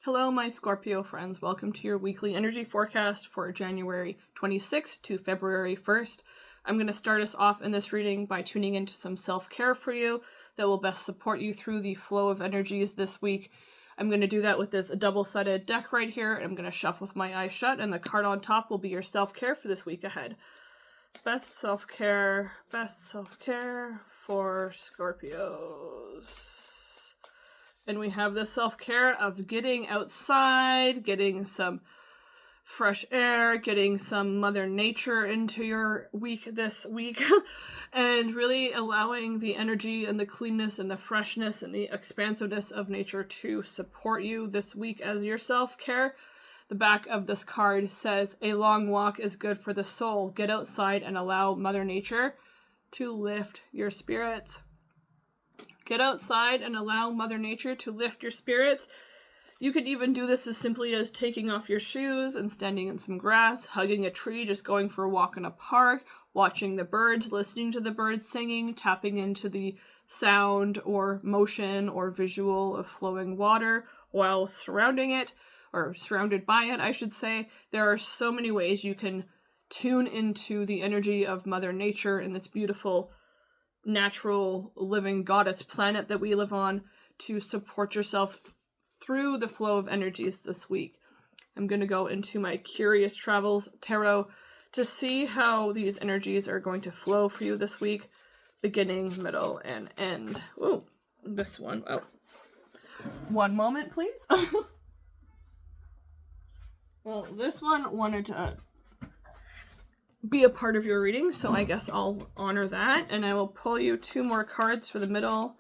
Hello, my Scorpio friends. Welcome to your weekly energy forecast for January 26th to February 1st. I'm going to start us off in this reading by tuning into some self-care for you that will best support you through the flow of energies this week. I'm going to do that with this double-sided deck right here. I'm going to shuffle with my eyes shut, and the card on top will be your self-care for this week ahead. Best self-care for Scorpios. And we have the self-care of getting outside, getting some fresh air, getting some Mother Nature into your week this week, and really allowing the energy and the cleanness and the freshness and the expansiveness of nature to support you this week as your self-care. The back of this card says, "A long walk is good for the soul. Get outside and allow Mother Nature to lift your spirits." Get outside and allow Mother Nature to lift your spirits. You could even do this as simply as taking off your shoes and standing in some grass, hugging a tree, just going for a walk in a park, watching the birds, listening to the birds singing, tapping into the sound or motion or visual of flowing water while surrounding it, or surrounded by it, I should say. There are so many ways you can tune into the energy of Mother Nature in this beautiful natural living goddess planet that we live on to support yourself through the flow of energies this week. I'm going to go into my Curious Travels Tarot to see how these energies are going to flow for you this week, beginning, middle, and end. Ooh, this one. Oh, one moment, please. Well, this one wanted to be a part of your reading, so I guess I'll honor that, and I will pull you two more cards for the middle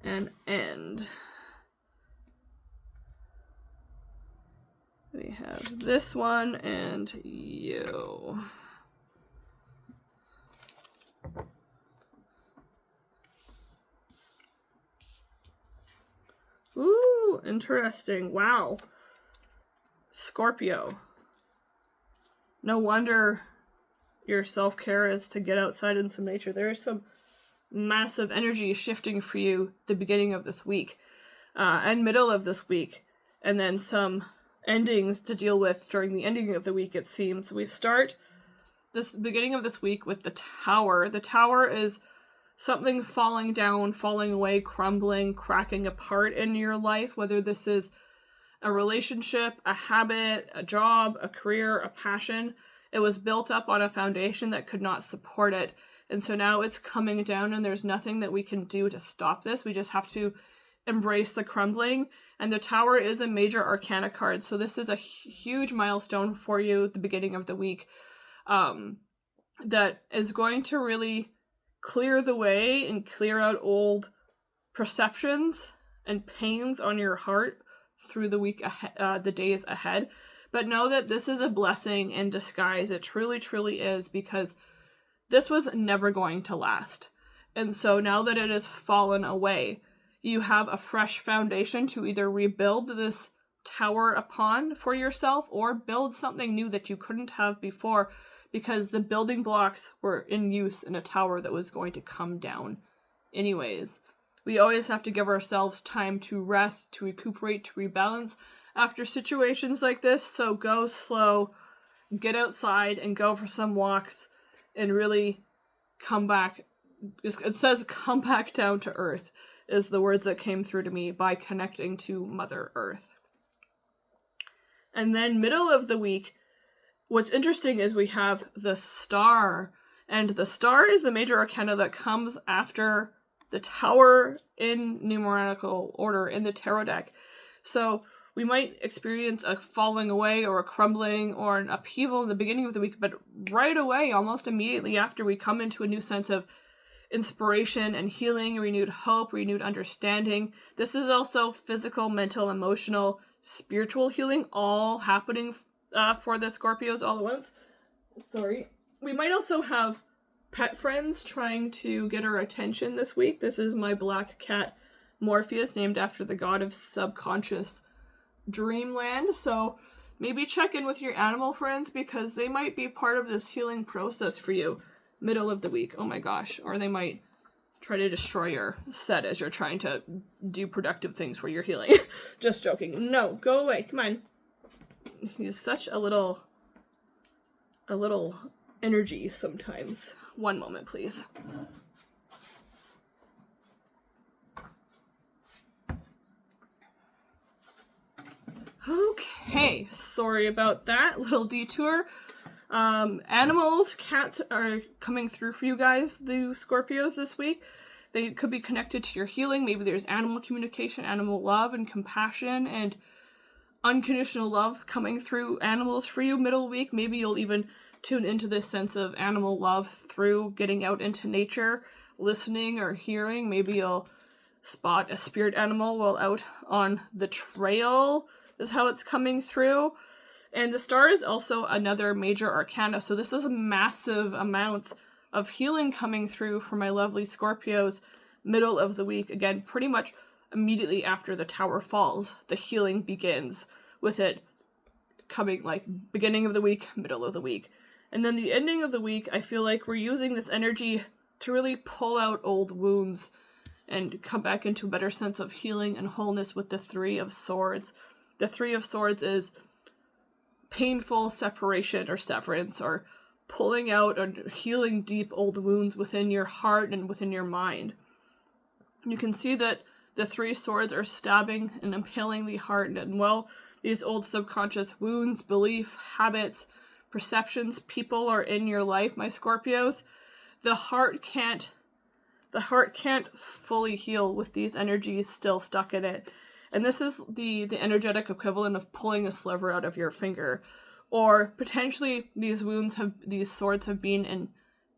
and end. We have this one and you. Ooh, interesting. Wow. Scorpio. No wonder your self-care is to get outside in some nature. There is some massive energy shifting for you the beginning of this week and middle of this week, and then some endings to deal with during the ending of the week, it seems. We start this beginning of this week with the Tower. The Tower is something falling down, falling away, crumbling, cracking apart in your life, whether this is a relationship, a habit, a job, a career, a passion. It was built up on a foundation that could not support it. And so now it's coming down, and there's nothing that we can do to stop this. We just have to embrace the crumbling. And the Tower is a major arcana card. So this is a huge milestone for you at the beginning of the week that is going to really clear the way and clear out old perceptions and pains on your heart through the week ahead, the days ahead. But know that this is a blessing in disguise. It truly, truly is, because this was never going to last. And so now that it has fallen away, you have a fresh foundation to either rebuild this tower upon for yourself or build something new that you couldn't have before, because the building blocks were in use in a tower that was going to come down anyways. We always have to give ourselves time to rest, to recuperate, to rebalance after situations like this. So go slow, get outside and go for some walks and really come back. It says come back down to earth is the words that came through to me by connecting to Mother Earth. And then middle of the week, what's interesting is we have the Star. And the Star is the major arcana that comes after the Tower in numerical order in the tarot deck. So we might experience a falling away or a crumbling or an upheaval in the beginning of the week, but right away, almost immediately after, we come into a new sense of inspiration and healing, renewed hope, renewed understanding. This is also physical, mental, emotional, spiritual healing, all happening for the Scorpios all at once. Sorry. We might also have pet friends trying to get our attention this week. This is my black cat, Morpheus, named after the god of subconscious dreamland. So maybe check in with your animal friends, because they might be part of this healing process for you middle of the week. Oh my gosh. Or they might try to destroy your set as you're trying to do productive things for your healing. Just joking. No, go away. Come on. He's such a little energy sometimes. One moment, please. Okay, sorry about that little detour. Animals, cats are coming through for you guys, the Scorpios, this week. They could be connected to your healing. Maybe there's animal communication, animal love, and compassion, and unconditional love coming through animals for you middle week. Maybe you'll even tune into this sense of animal love through getting out into nature, listening or hearing. Maybe you'll spot a spirit animal while out on the trail, is how it's coming through. And the star is also another major arcana, so this is massive amounts of healing coming through for my lovely Scorpios middle of the week. Again, pretty much immediately after the tower falls, the healing begins, with it coming like beginning of the week, middle of the week. And then the ending of the week, I feel like we're using this energy to really pull out old wounds and come back into a better sense of healing and wholeness with the Three of Swords. The Three of Swords is painful separation or severance, or pulling out or healing deep old wounds within your heart and within your mind. You can see that the Three Swords are stabbing and impaling the heart, and well, these old subconscious wounds, belief, habits, perceptions, people are in your life, my Scorpios. The heart can't fully heal with these energies still stuck in it. And this is the energetic equivalent of pulling a sliver out of your finger. Or potentially these swords have been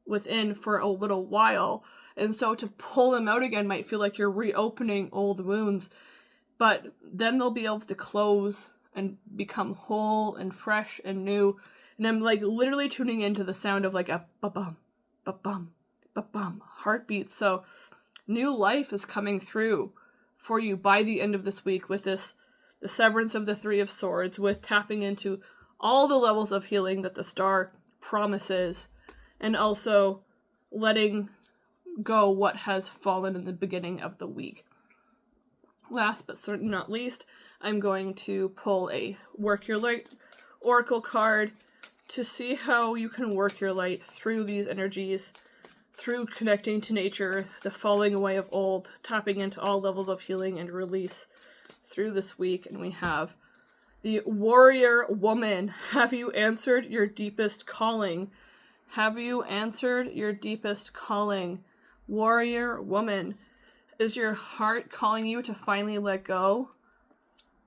within for a little while. And so to pull them out again might feel like you're reopening old wounds. But then they'll be able to close and become whole and fresh and new. And I'm like literally tuning into the sound of like a ba-bum, ba-bum, ba-bum heartbeat. So new life is coming through for you by the end of this week with the severance of the Three of Swords, with tapping into all the levels of healing that the star promises, and also letting go what has fallen in the beginning of the week. Last but certainly not least, I'm going to pull a Work Your Light Oracle card to see how you can work your light through these energies, through connecting to nature, the falling away of old, tapping into all levels of healing and release through this week. And we have the Warrior Woman. Have you answered your deepest calling? Have you answered your deepest calling? Warrior Woman. Is your heart calling you to finally let go?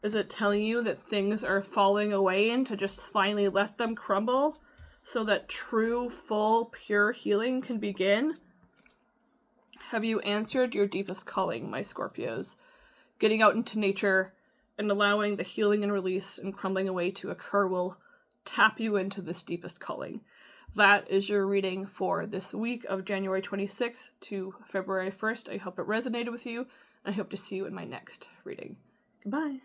Is it telling you that things are falling away and to just finally let them crumble, so that true, full, pure healing can begin? Have you answered your deepest calling, my Scorpios? Getting out into nature and allowing the healing and release and crumbling away to occur will tap you into this deepest calling. That is your reading for this week of January 26th to February 1st. I hope it resonated with you, and I hope to see you in my next reading. Goodbye.